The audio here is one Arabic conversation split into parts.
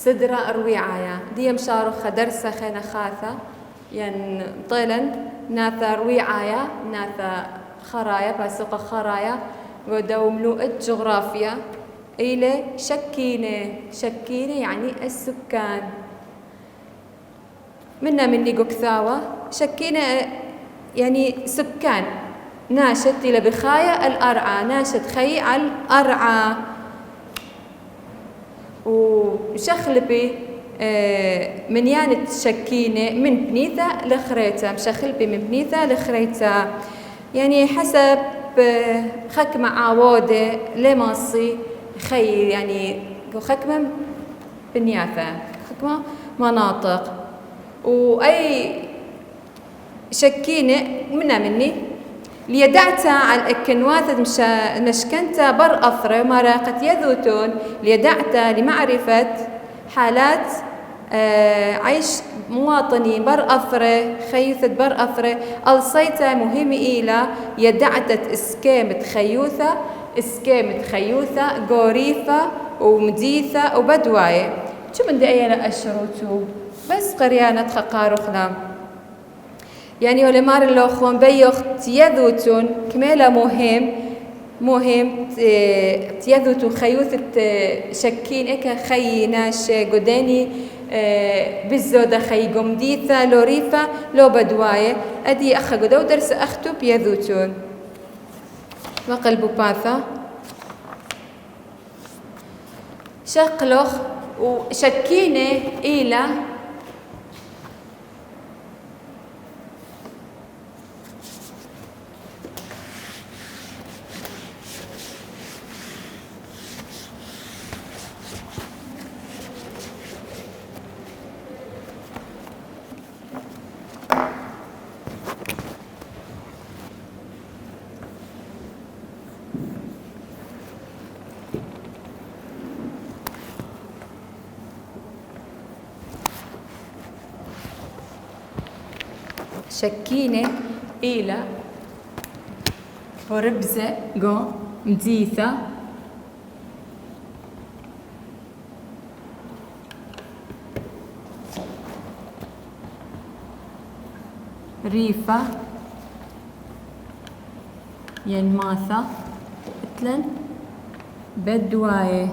سدرة رويعايا دي مشارو خدرسة خينا خاثة يعني طيلا ناثا رويعايا ناثا خرايا باسوق خرايا ودوملوء جغرافيا إلى شكينة يعني السكان منا مني قكثاوة شكينة يعني سكان ناشد إلى بخايا الأرعى ناشد خي على الأرعى وشخلبي من يانة شكينة من بنيثة لخريتة مشخلبي من بنيثة لخريتة يعني حسب خكمة عوادة لماصي خي يعني خكمة بنياثة خكمة مناطق وأي شكينة منا مني ليدعتا على الكنواثة مشكنتا بر أثرة مراقة يذوتون ليدعتا لمعرفة حالات عيش مواطني بر أثرة خيوثة بر أثرة الصيتا مهم إلى يدعتت إسكامة خيوثة قوريفة ومديثة وبدواية شو من دقيقة الشروطو بس قريانة خقاروخنا يعني ولمار اللوخون بيوخ تيذوتون كميلا مهم تيذوتو خيوثة شكين إكا خي ناش قداني بالزودة خي قمديثة لوريفة لو بدواية أدي أخا قدو درس أختب يذوتون وقلبو باثا شقلوخ وشكينة إلى شكينة إلى وربزة جو مديثة ريفة ينماثة مثلا بدواية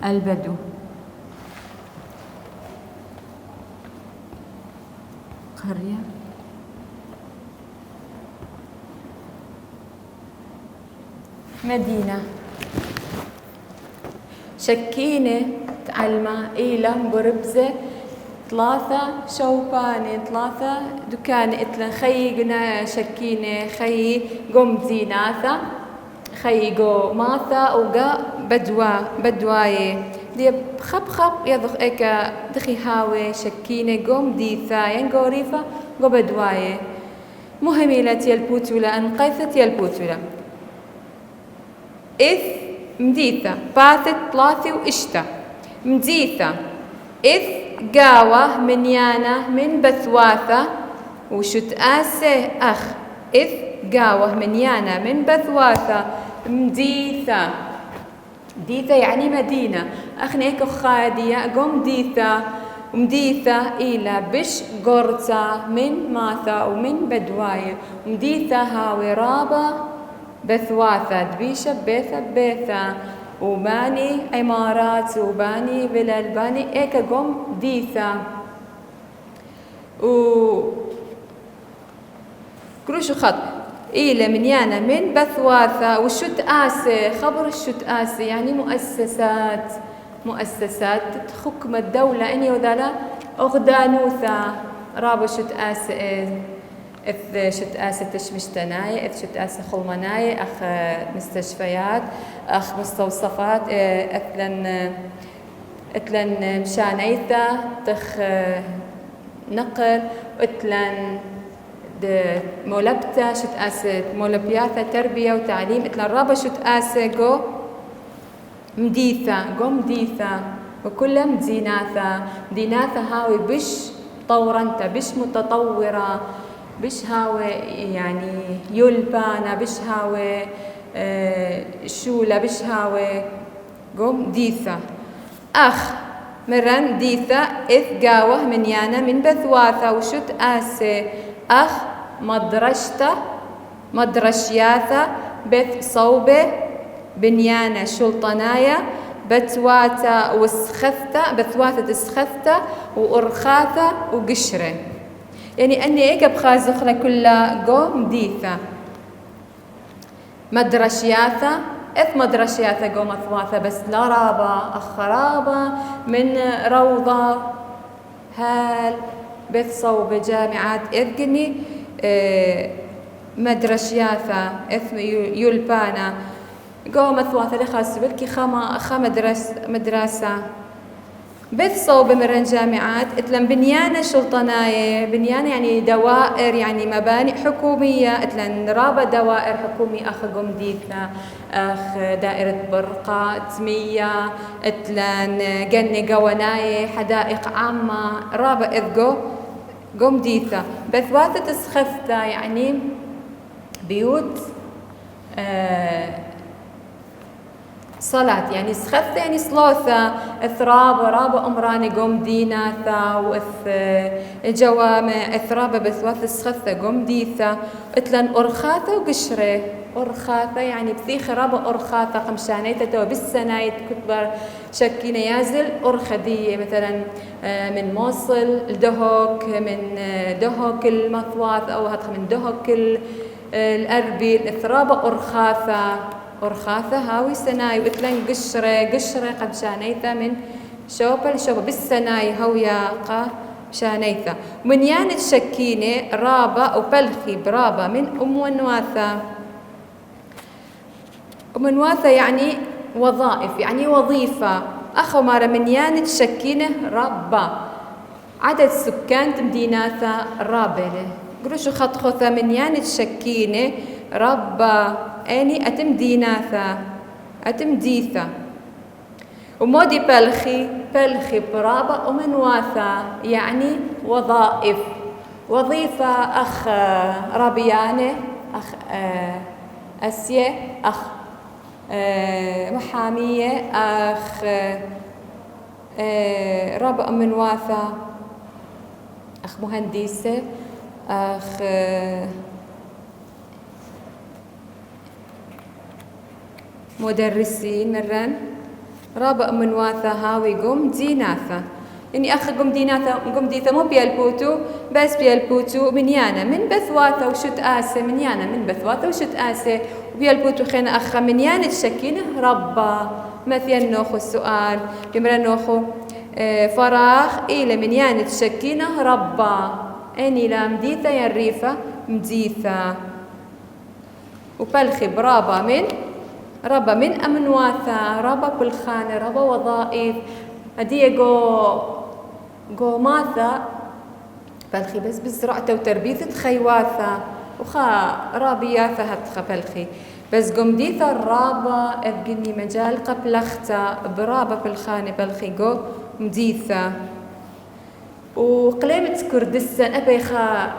البدو قرية مدينة شكينة تعلمة إيلة بربزة ثلاثة شوباني ثلاثة دكان إتلا خي قنا شكينة خي قم زيناثة خي قو ماثة وقا بدواية دي خب يضخ إيكا دخي هاوي شكينة قوم ديثا ينقو ريفة قو بدواية مهميلة يلبوتولا أنقيثة يلبوتولا إذ مديثة باثت ثلاثي وإشتا مديثة إذ قاوة من يانا من بثواثة وشت آسه أخ إذ قاوة من يانا من بثواثة مديثة ديثة يعني مدينة أخنيك خادية قوم ديثة ومديثة إلى بش قرطة من ماثة ومن بدواية ومديثة هاوي رابة بثواثة دبيشة بيثة وباني عمارات وباني فلل باني إيكا قوم ديثة كروشو خط إلى من يانا من بثواثة والشت آسي خبر الشت آسي يعني مؤسسات تحكم الدولة إني وذالا أغدانوثا رابو شت آسي إذ شت آسي تشمشتناي إذ شت آسي خلمناي أخ مستشفيات أخ مستوصفات إتلن مشانيثا تخ نقل إتلن مولبتا شت آسي مولبياثا تربية وتعليم إتلن رابا شت آسي قو مديثة وكلها مديناثا هاوي بش طورنتا بش متطورة بش هاوي يعني يلبانة بش هاوي شولة بشهاوي قوم ديثة أخ مرن ديثة إذ قاوه من يانا من بثواثة وشت آسي أخ مدرشياثة بث صوبة بنيانة شلطنايا بثواثة وسخثة بثواثة سخثة وأرخاثة وقشرة يعني أني إيقا بخازخلة كلها قوم ديثة مدرشياثة إث مدرشياثة قوم أثواثة بس لا رابة أخرابة من روضة هال بث صوب جامعات إذ قني مدرشياثة إث يلبانا قوم أثواثة لخاص بالكي خا مدرسة بث صوب مرن جامعات اتلن بنيانة شلطناية بنيانة يعني دوائر يعني مباني حكومية اتلن رابة دوائر حكومي أخ قم ديثنا أخ دائرة برقة تمية اتلن قني قواناية حدائق عامة رابة إذ قم ديثة بثواثة سخفتا يعني بيوت صلاة يعني سخثة يعني صلاثة إثرابة رابة أمراني قوم ديناثة وإث جوامع إثرابة بثواثة سخثة قوم ديثة إتلن أرخاثة وقشرة أرخاثة يعني بثيخ رابة أرخاثة قمشانيتة وبالسنايت كتبر شكينة يازل أرخدية مثلا من موصل لدهوك من دهوك المثواث أو هاتخ من دهوك الأربيل إثرابة أرخاثة هاوي سناي وإتلن قشرة قد شانيثة من شوبة بالسناي هويا قا شانيثة ومن يانت شكينة رابة وبلخي برابة من ومنواثة يعني وظائف يعني وظيفة أخو مارا من يانت شكينة رابة عدد سكان تمديناثة رابلة قروشو خط خوثة من يانت شكينة رابة أني أتم ديناثة أتم ديثة ومودي بلخي برابة ومنواثة يعني وظيفة أخ ربيانة أخ أسية أخ محامية أخ رابة منواثة أخ مهندسة أخ مدرسين مرن رابع منواثة هاوي قم ديناثة يعني أخ قم ديناثة قم ديثة مو بيالبوتو بس بيالبوتو من يانا من بثواثة وشت آسة من يانا من بثواثة وشت آسة وبيالبوتو خينا أخ من يانا تشكينه ربا مثلا نوخو السؤال بمرن نوخو فراغ إلى من يانا تشكينه ربا أني لا مديثة ينريفة مديثة وبلخي برابا من ربا من أمنواثة ربا بالخانة ربا وظائف هدية جو ماثة بلخي بس بزرعة وتربية خيواثة وخا رابياثة هتخا بلخي بس قم ديثة الرابا أبقني مجال قبلختا برابا بالخانة بلخي جو مديثة وقليمة كردستان أبي خا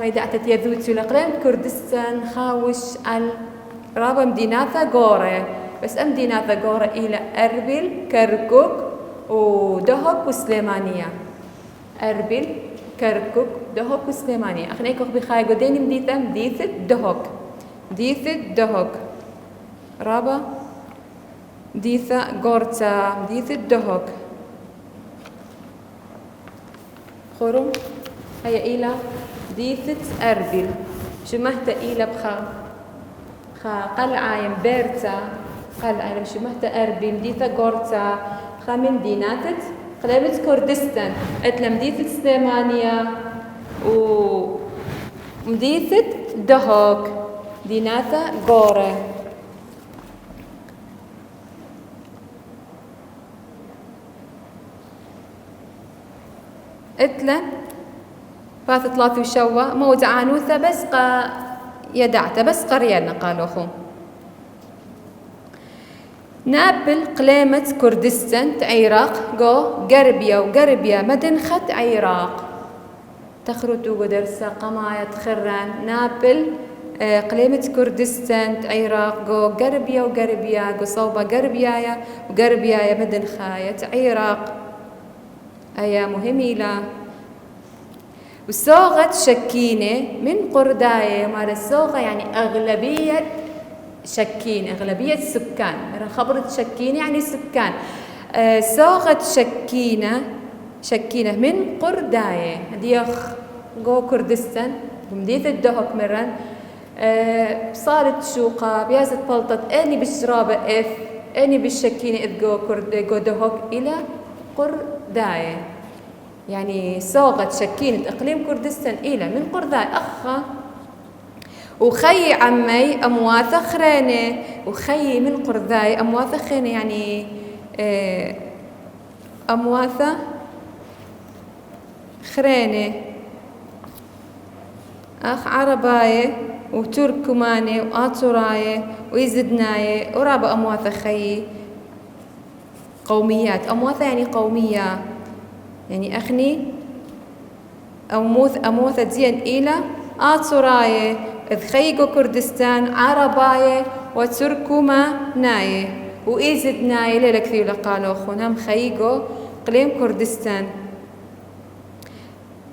ميدعتة يذوتي لقليمة كردستان خاوش على رابا مديناثا غورة بس مديناثا غورة إلى أربيل كركوك ودهوك وسليمانية أربيل كركوك دهوك وسليمانية أخنيكوك بخاي قديني مديثة دهوك رابا مديثة غورتا مديثة دهوك خورم هيا إلى مديثة أربيل شمهت إلى قلعة يمبرتا قلعة مشمهت أربي مديثة غورتا من مدينات قلبت كردستان أتلا مديثة سليمانية ومديثة دهوك ديناثة غورة أتلا فات ثلاث وشوة موت عنوثة بس يدعته بس قرينا قالوا خو نابل قليمة كردستان عراق جو وقربيا مدن خط عراق تخرجوا ودرسا قماية خران نابل قليمة كردستان عراق جو قربيا وقربيا جو صوبة قربيايا وقربيايا مدن خاية عراق أيا مهميلا وصوغة شكينة من قرداية مال الصوغة يعني أغلبية شكين أغلبية سكان خبرة شكينة يعني سكان صوغة شكينة من قرداية هديخ جو كردستان ومديث الدهك مرن صارت شوقة بيازت بلطت أني بالشرابة إف أني بالشكينة إذ جو دهك إلى قرداية يعني صوغة شكينة إقليم كردستان إلى من قرداية أخا وخي عمي أمواثة خرينة وخي من قرداية أمواثة خرينة يعني أمواثة خرينة أخ عرباية وتركمانة وآتوراية ويزدناية ورابع أمواثة خي قوميات أمواثة يعني قومية يعني أخني أموثة زين إلى آتوراية إذ خيقو كردستان عرباية وتركماناية وإيزدناية ليلك ذي لقالو خونام خيقو قليم كردستان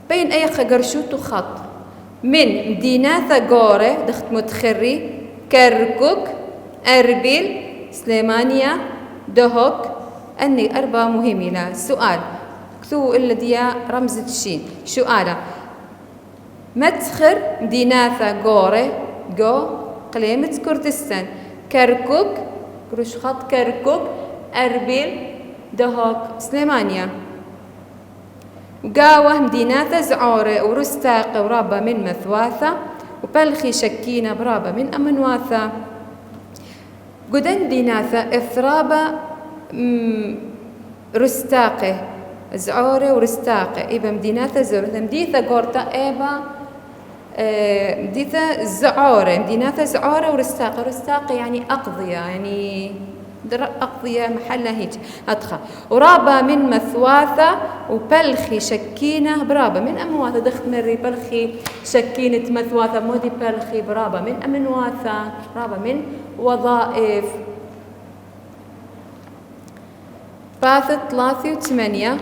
بين أي قرشوت خط من مدينة غورة دخت متخري كركوك أربيل سليمانيا دهوك أني أربعة مهمة لا سؤال كتو إلا ديا رمزة الشين سؤال متخر مدينة غورة جو قليمة كردستان كركوك قروش خط كركوك أربيل دهوك سليمانيا وقاوة مدينة زعورة ورستاقة ورابة من مثواثة وبلخي شكينة برابة من أمنواثة قدن ديناثة إثرابة رستاقة زعورة ورستاقة إيبا مدينة زعورة مديثة قورتا إيبا مديثة زعورة مدينة زعورة ورستاقة رستاقة يعني أقضية يعني أقضية محلها هيك أدخل ورابة من مثواثة وبلخي شكينة برابة من أمواثة دخت مري بلخي شكينة مثواثة مودي بلخي برابة من أمنواثة رابة من وظائف باثة 3 و8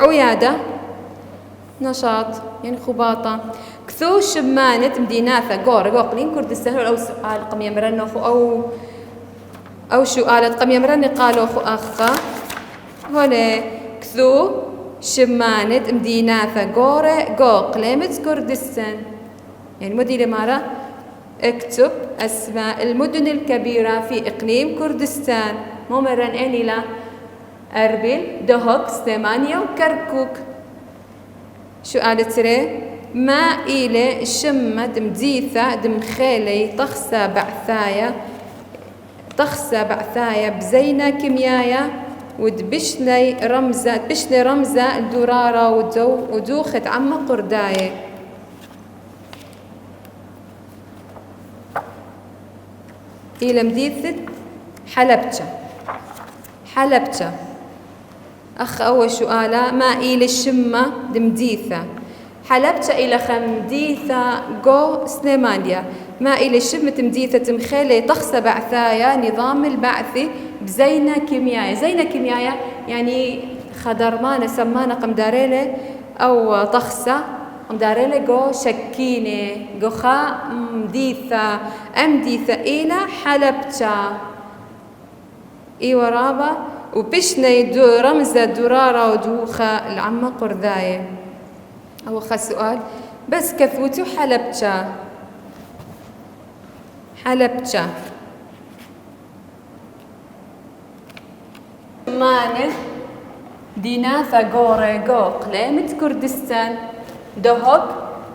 عيادة نشاط يعني خباطة كثو شمانة مديناثة قورة قوقلين كردستان أو سؤال قم يمرنخ أو سؤال قم يمرن قالوا خو أخا هنا كثو شمانة مديناثة قورة قوقليمة كردستان يعني مدينة مرة اكتب أسماء المدن الكبيرة في إقليم كردستان ممرن أني لا أربيل دهوك سليمانيا وكركوك سؤال تري ما إلى شمة دمديثة دمخيلي تخسى بعثايا بزينة كيميايا ودبشلي رمزة الدرارة ودوخت عم قرداية إلى مديثة حلبتة أخ أول سؤالة ما إلى الشمة دمديثة حلبتة إلى خمديثة جو سليمانيا ما إلى الشمة مديثة مخيلة تخسى بعثايا نظام البعثي بزينة كيميايا زينة كيميايا يعني خدرمانة سمانة قمداريلة أو تخسى قمداريلة جو شكينة جو خا مديثة أمديثة إلى حلبتة إيوة رابة وبشني دو رمزة درارة ودوخة العمة قرداية أو خا سؤال بس كثوتو حلبتة مانة ديناثة قورة قو قليمة كردستان دهوك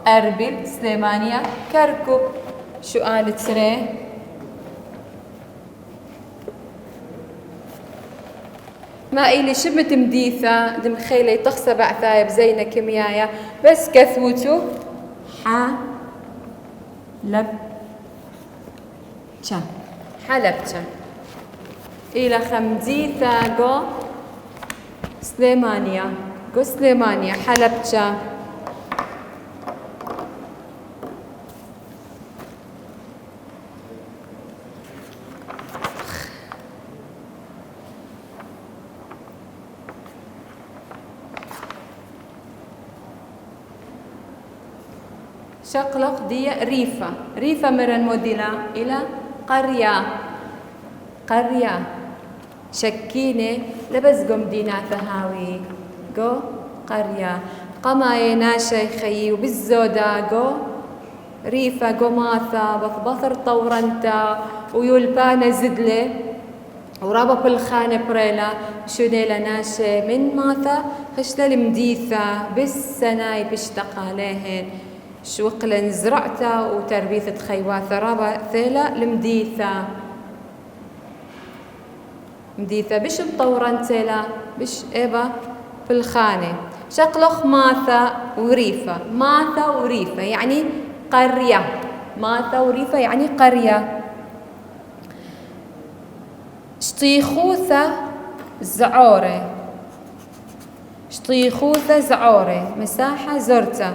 أربيل سليمانيا كركوك سؤال تري ما إلي شبة مديثة دمخيلة تخسى بعثايا بزينة كيميايا بس كثوتو حلبتة إلى خمديثة جو سليمانيا جو سليمانيا حلبجة شقلق دي ريفة ريفة مرن موديلا إلى قرية شكينة لبس قم دينا ثهاوي جو قرية قماي ناشي خيي وبالزودا جو ريفة جو ماثا بثبثر طورنتا ويولبانا زدلة ورابا بالخانة بريلا شونيلا ناشي من ماثا خشلا المديثة بالسناي بشتقى لهن شوقلن زرعتا وتربيثة خيواثة رابا ثيلا المديثة مديثة بش مطورن تيلا بش إبا بالخانة شقلخ ماثا وريفة يعني قرية ماثا وريفة يعني قرية شطيخوثة زعورة مساحة زرتة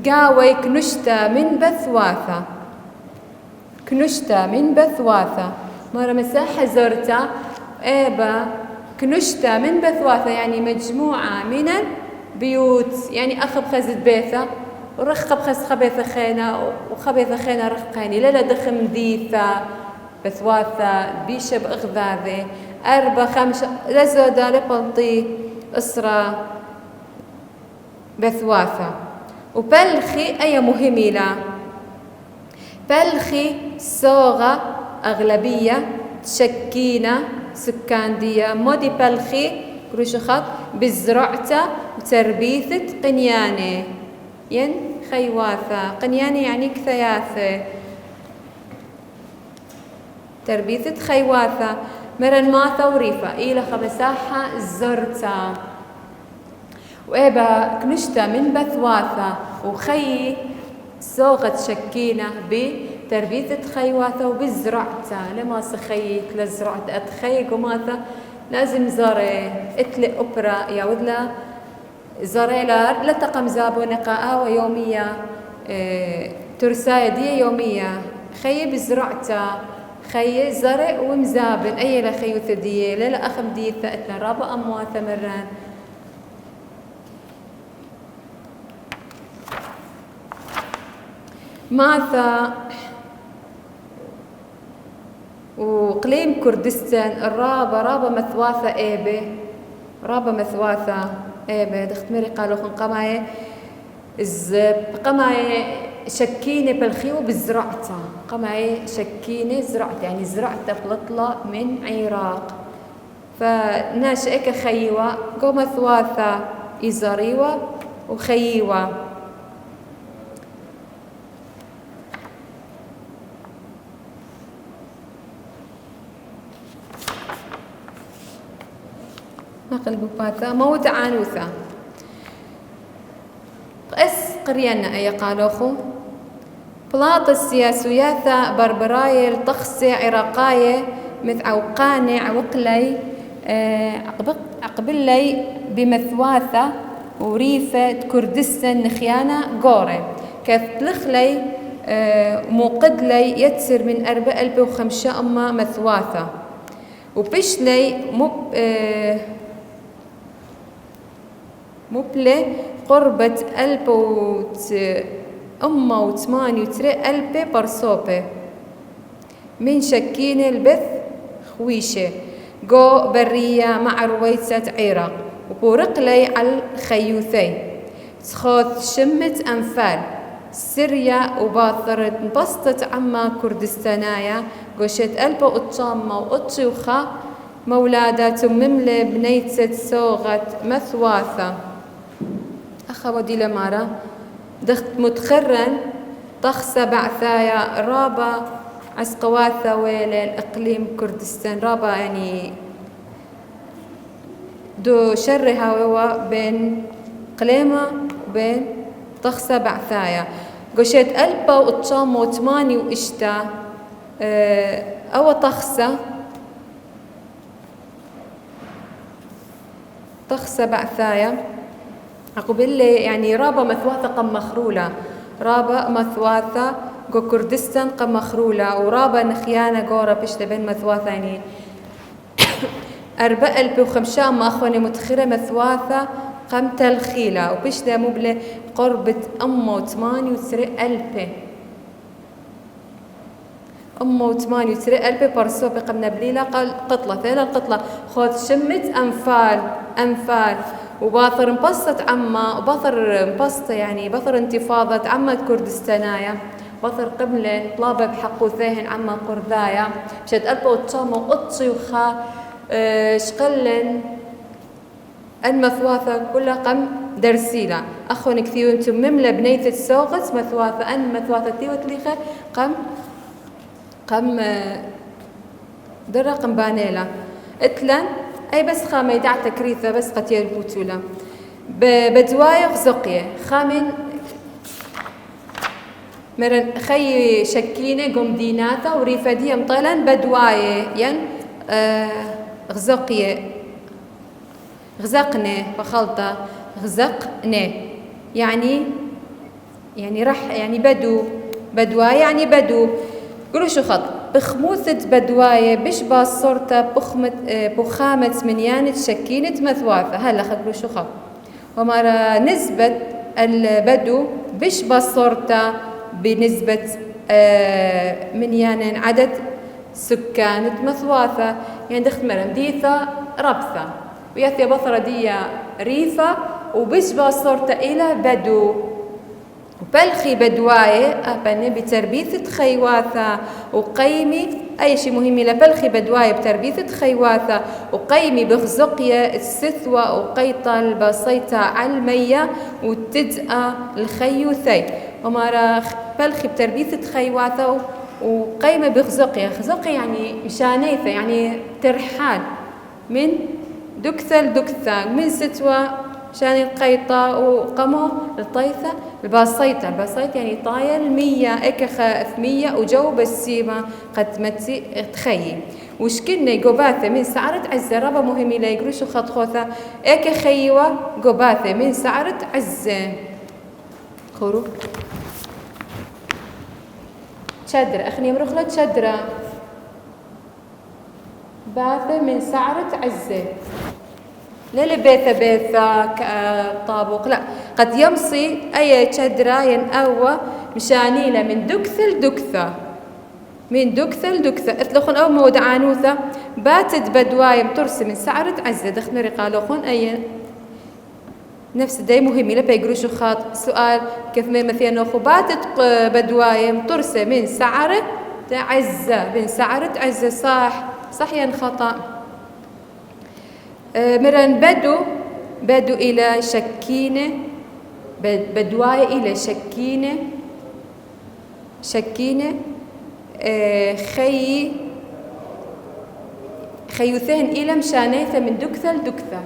قاوي كنشتا من بثواثة مرة مساحة زرتة إيبا كنشتا من بثواثة يعني مجموعة من البيوت يعني أخب خزت بيثة ورخب خز خبيثة خينا وخبيثة خينا رخقاني لا دخم ديثة بثواثة بيشب أغذاذي 4 5 لزودة لبلطي أسرة بثواثة وبلخي أي مهملة بلخي صوغة أغلبية تشكينة سكان ديا مودي بلخي كروشخط بزرعته وتربيثة قنيانة ين خيواثة قنيانة يعني كثياثة تربيثة خيواثة مرن ماثا وريفة إلى خمساحة زرتا وإبا كنشتا من بثواثة وخي سوغة شكينة بتربية خيواثة وبزرعتا لما سخيك لزرعت أتخيق وماثا لازم زاري اتلي أوبرا يا ودلا زاري لا تقم زابو نقاء ويومية ترساية دي يومية خي بزرعتا خي زرع ومزابن أي لا خيو ثدية لا أخم دي ثأتنا رابا أمواثة مران ماثا وقليم كردستان رابا مثواثة إيبة دختمري قالوا خن قماية قماية شكينة بالخيو بزرعتها قماية شكينة زرعت يعني زرعتها بلطلة من عراق فناشئك خيوة قو مثواثة إزاريوة وخيوة نقل بباثا موت عانوثا قس قريانا أي قالوخو بلاط السياسياثا بربرايل تخصي عراقاية مثل عوقاني عوقلي عقبلي بمثواثة وريفة كردستان نخيانا قوري كيف تلخلي موقد لي يتسر من 4005 أما مثواثة وبشلي مبلي قربة 1808 برصوبة من شكين البث خويشة جو برية مع رويسة عراق وبورق لي على الخيوثي تخوث شمة أنفال سريا وباثرت انبسطت عما كردستانايا قوشت ألبا أطشامة وأطشوخة مولادة تمملة بنيتة سوغة مثواثة أخا ودي لمارا دخت متخرن طخسة بعثايا رابا عسقواثة ويل إقليم كردستان رابا يعني دو شرها ووا بين قليمة وبين طخسة بعثايا قشيت ألبا وطشام وثماني وإشتا أو طخسة طخ سبع ثايا أقبل لي يعني رابا مثواثة قم مخرولة رابا مثواثة جو كردستان قم مخرولة ورابا نخيانة جورا بشت بين مثواثة يعني 4500 ما أخواني متخيرة مثواثة قم تلخيلة وبشت مبلة قربة أمه وثمانية وتسري ألبة أمه وثمانية وتسري ألبة برسو بقم نبليلة قطلة ثلاثة القطلة خذ شمت أنفال وباثر مبسط عما وباثر مبسطة يعني باثر انتفاضة عما كردستانايا باثر قبل طلابة بحقو ثاهن عما قرذايا مشات ألبة وتشامة وقطشي وخا شقلن المثواثة كلها قم درسيلة أخوان كثير انتم مملة بنيت السوغت مثواثة مثواثة تيوت ليخة قم درة قم بانيلا اتلن أي بس خامة يدع تكريثة بس قتير البوتولة بدوايق زقية خامن مرن خي شكينة قم ديناتا وريفادية مطلا بدواية يعني غزقية غزقني بخلطة غزقني يعني رح يعني بدواية يعني بدو قولوا شو خط بخموثة بدواية بشبه صورته بخامة منيانة شكينة مثواثة هلا خلوا شو خط ومرة نسبة البدو بشبه صورته بنسبة منيانة عدد سكانة مثواثة يعني دخت مرم ديثة ربثة وياثي بصرة دي ريفة وبشبه صورته إلى بدو وبلخي بدواية أبني بتربيثة خيواثة وقيمي أي شيء مهم لبلخي بدواية بتربيثة خيواثة وقيمي بغزقية السثوة وقيطة البسيطة علمية وتدأ الخيوثي ومارا بلخي بتربيثة خيواثة وقيمة بغزقية خزقية يعني مشانيثة يعني ترحال من دكثة لدكثة من ستوة شان القيطة وقمو الطيثة البسيطة يعني طايل 100 إكخ 100 وجو بالسيمة قد متي تخيي وشكلنا جوباثة من سعرة عزة ربا مهمي لا يقولوا شو خط خوثة إك خيوة جوباثة من سعرة عزة خورو شدرة أخني مرخلة شدرة باثة من سعرة عزة لا بيثة طابوق لا قد يمصي أي شدرة ينقوى مشانيلة من دكثة لدكثة من دكثة لدكثة اثلخون أو مود عانوثة باتت بدواية مترسي من سعرة عزة دخل رقالوخون أي نفس داي مهمة لا بيقولوا شو خاط سؤال كيف ما مثلا نوخو باتت بدواية مترسي من سعرة عزة من سعرة عزة صح خطأ مرن بدو إلى شكينة بدواية إلى شكينة خيوثين إلى مشانيثة من دكثة لدكثة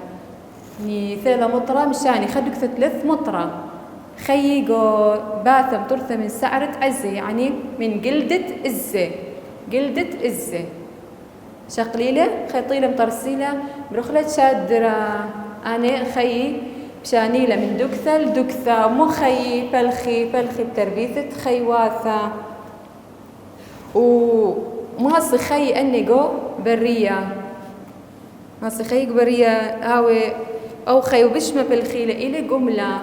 يعني ثلاثة مطرة مشاني دكثة 3 مطرة خيقو باثة مطرثة من سعرة عزة يعني من جلدة إزة شقليلة خيطيلة مطرسيلة برخلة شادرة أنا خي بشانيلة من دكثة لدكثة مو خي بلخي بتربيثة خيواثة وماصي خي أنيقو برية ماصي خي برية هاوي أو خي وبشمة بالخيلة إلي جملة